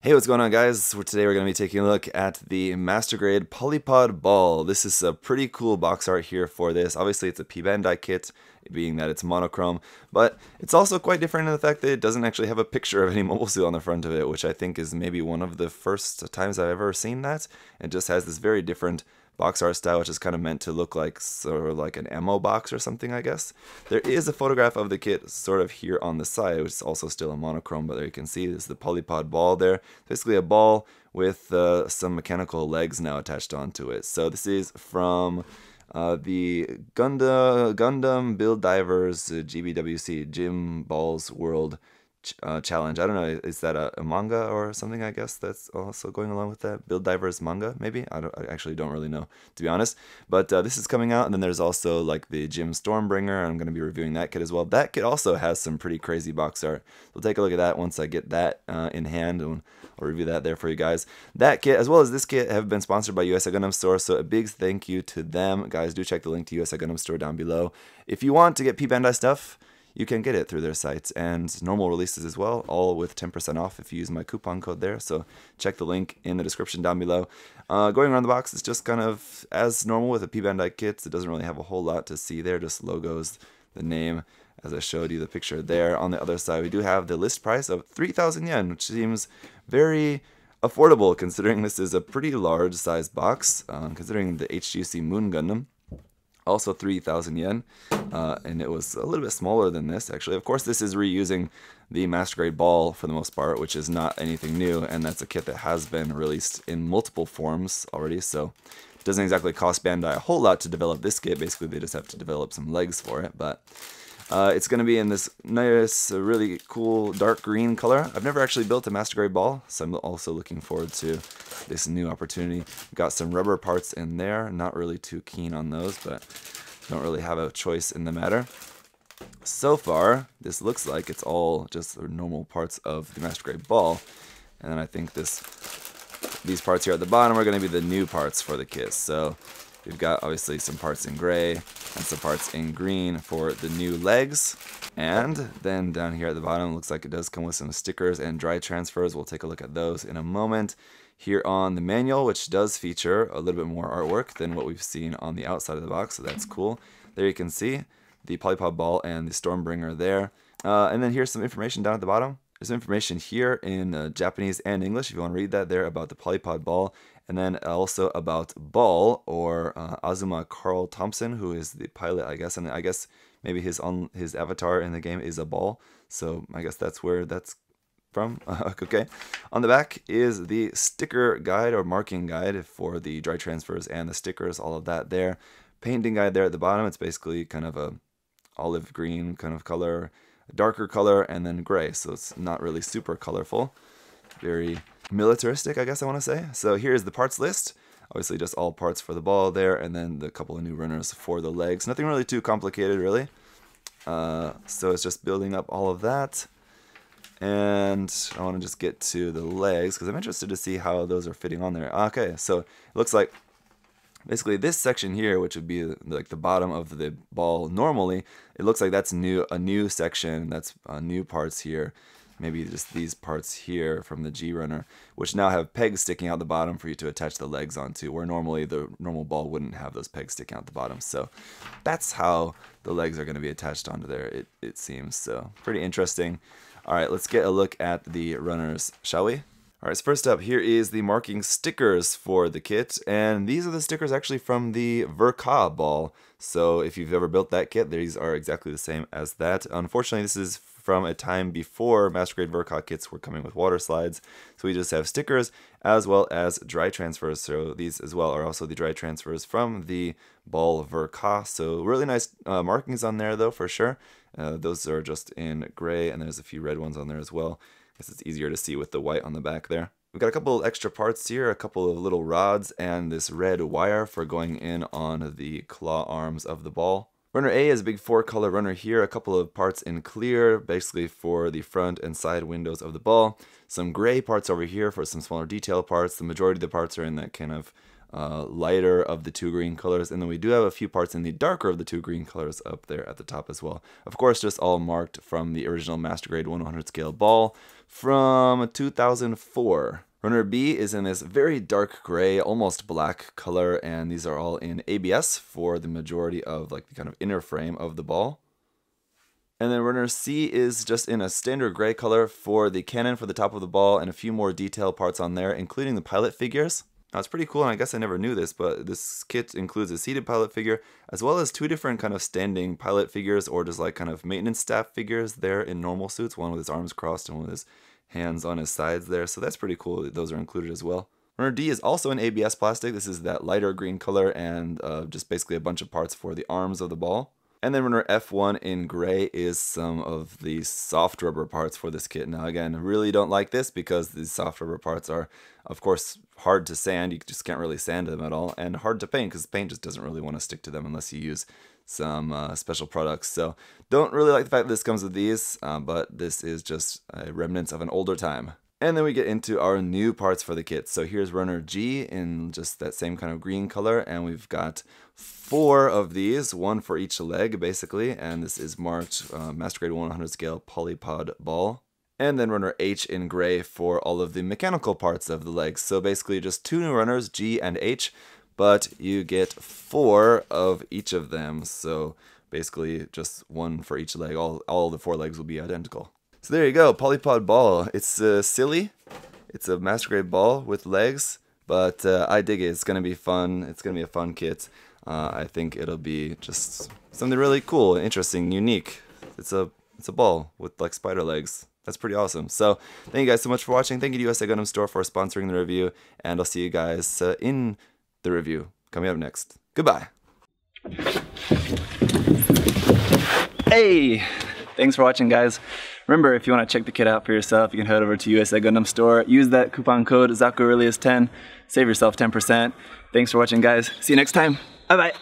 Hey, what's going on, guys? Today we're going to be taking a look at the Master Grade Polypod Ball. This is a pretty cool box art here for this. Obviously, it's a P-Bandai kit, being that it's monochrome, but it's also quite different in the fact that it doesn't actually have a picture of any mobile suit on the front of it, which I think is maybe one of the first times I've ever seen that. It just has this very different box art style, which is kind of meant to look like sort of like an ammo box or something, I guess. There is a photograph of the kit sort of here on the side, which is also still a monochrome, but there you can see this is the Polypod Ball there. Basically a ball with some mechanical legs now attached onto it. So this is from the Gundam Build Divers GBWC, Jim Ball's World Challenge. I don't know, is that a manga or something, I guess, that's also going along with that? Build Divers manga, maybe? I actually don't really know, to be honest. But this is coming out, and then there's also like the Jim Stormbringer. I'm going to be reviewing that kit as well. That kit also has some pretty crazy box art. We'll take a look at that once I get that in hand, and I'll review that there for you guys. That kit, as well as this kit, have been sponsored by USA Gundam Store, so a big thank you to them. Guys, do check the link to USA Gundam Store down below. If you want to get P-Bandai stuff, you can get it through their sites, and normal releases as well, all with 10% off if you use my coupon code there. So check the link in the description down below. Going around the box, it's just kind of as normal with the P-Bandai kits. It doesn't really have a whole lot to see there, just logos, the name, as I showed you the picture there. On the other side, we do have the list price of 3,000 yen, which seems very affordable considering this is a pretty large size box, considering the HGC Moon Gundam. Also 3,000 yen, and it was a little bit smaller than this, actually. Of course, this is reusing the Master Grade Ball for the most part, which is not anything new, and that's a kit that has been released in multiple forms already, so it doesn't exactly cost Bandai a whole lot to develop this kit. Basically, they just have to develop some legs for it, but it's going to be in this nice, really cool dark green color. I've never actually built a Master Grade Ball, so I'm also looking forward to this new opportunity. We've got some rubber parts in there. Not really too keen on those, but don't really have a choice in the matter. So far, this looks like it's all just the normal parts of the Master Grade Ball, and then I think these parts here at the bottom are going to be the new parts for the kit. So we've got obviously some parts in gray and some parts in green for the new legs. And then down here at the bottom, looks like it does come with some stickers and dry transfers. We'll take a look at those in a moment. Here on the manual, which does feature a little bit more artwork than what we've seen on the outside of the box, so that's cool. There you can see the Polypod Ball and the Stormbringer there. And then here's some information down at the bottom. There's information here in Japanese and English, if you want to read that there, about the Polypod Ball. And then also about Ball, or Azuma Carl Thompson, who is the pilot, I guess. And I guess maybe his avatar in the game is a ball. So I guess that's where that's from. Okay. On the back is the sticker guide or marking guide for the dry transfers and the stickers, all of that there. Painting guide there at the bottom. It's basically kind of a olive green kind of color, darker color, and then gray. So it's not really super colorful. Very militaristic, I guess I want to say. So here's the parts list. Obviously just all parts for the ball there, and then the couple of new runners for the legs. Nothing really too complicated, really. So it's just building up all of that. And I want to just get to the legs, because I'm interested to see how those are fitting on there. Okay, so it looks like basically this section here, which would be like the bottom of the ball normally, it looks like that's a new section. That's new parts here. Maybe just these parts here from the G runner, which now have pegs sticking out the bottom for you to attach the legs onto, where normally the normal ball wouldn't have those pegs sticking out the bottom. So that's how the legs are going to be attached onto there, it seems. So pretty interesting. All right, let's get a look at the runners, shall we? All right, so first up, here is the marking stickers for the kit, and these are the stickers actually from the Ver.Ka ball. So if you've ever built that kit, these are exactly the same as that. Unfortunately, this is from a time before Master Grade Ver.Ka kits were coming with water slides, so we just have stickers as well as dry transfers. So these as well are also the dry transfers from the Ball Ver.Ka. So really nice markings on there though, for sure. Those are just in gray, and there's a few red ones on there as well. I guess it's easier to see with the white on the back there. We've got a couple extra parts here, a couple of little rods, and this red wire for going in on the claw arms of the ball. Runner A is a big 4-color runner here, a couple of parts in clear, basically for the front and side windows of the ball. Some gray parts over here for some smaller detail parts. The majority of the parts are in that kind of lighter of the two green colors, and then we do have a few parts in the darker of the two green colors up there at the top as well. Of course, just all marked from the original Master Grade 1/100 scale ball from 2004. Runner B is in this very dark gray, almost black color, and these are all in ABS for the majority of like the kind of inner frame of the ball. And then runner C is just in a standard gray color for the cannon for the top of the ball and a few more detail parts on there, including the pilot figures. Now it's pretty cool, and I guess I never knew this, but this kit includes a seated pilot figure as well as two different kind of standing pilot figures, or just like kind of maintenance staff figures there in normal suits, one with his arms crossed and one with his hands on his sides there, so that's pretty cool that those are included as well. Runner D is also in ABS plastic. This is that lighter green color, and just basically a bunch of parts for the arms of the ball. And then runner F1 in gray is some of the soft rubber parts for this kit. Now again, I really don't like this because these soft rubber parts are, of course, hard to sand. You just can't really sand them at all, and hard to paint because paint just doesn't really want to stick to them unless you use some special products. So don't really like the fact that this comes with these, but this is just a remnants of an older time. And then we get into our new parts for the kit. So here's runner G in just that same kind of green color, and we've got 4 of these, one for each leg basically, and this is marked Master Grade 1/100 scale Polypod Ball. And then runner H in gray for all of the mechanical parts of the legs. So basically just 2 new runners, G and H, but you get 4 of each of them. So basically just one for each leg. All the 4 legs will be identical. So there you go, Polypod Ball. It's silly. It's a Master Grade ball with legs, but I dig it. It's going to be fun. It's going to be a fun kit. I think it'll be just something really cool, interesting, unique. It's a ball with like spider legs. That's pretty awesome. So thank you guys so much for watching. Thank you to USA Gundam Store for sponsoring the review, and I'll see you guys in the review coming up next. Goodbye. Hey! Thanks for watching, guys. Remember, if you want to check the kit out for yourself, you can head over to USA Gundam Store. Use that coupon code ZakuAurelius10. Save yourself 10%. Thanks for watching, guys. See you next time. Bye-bye.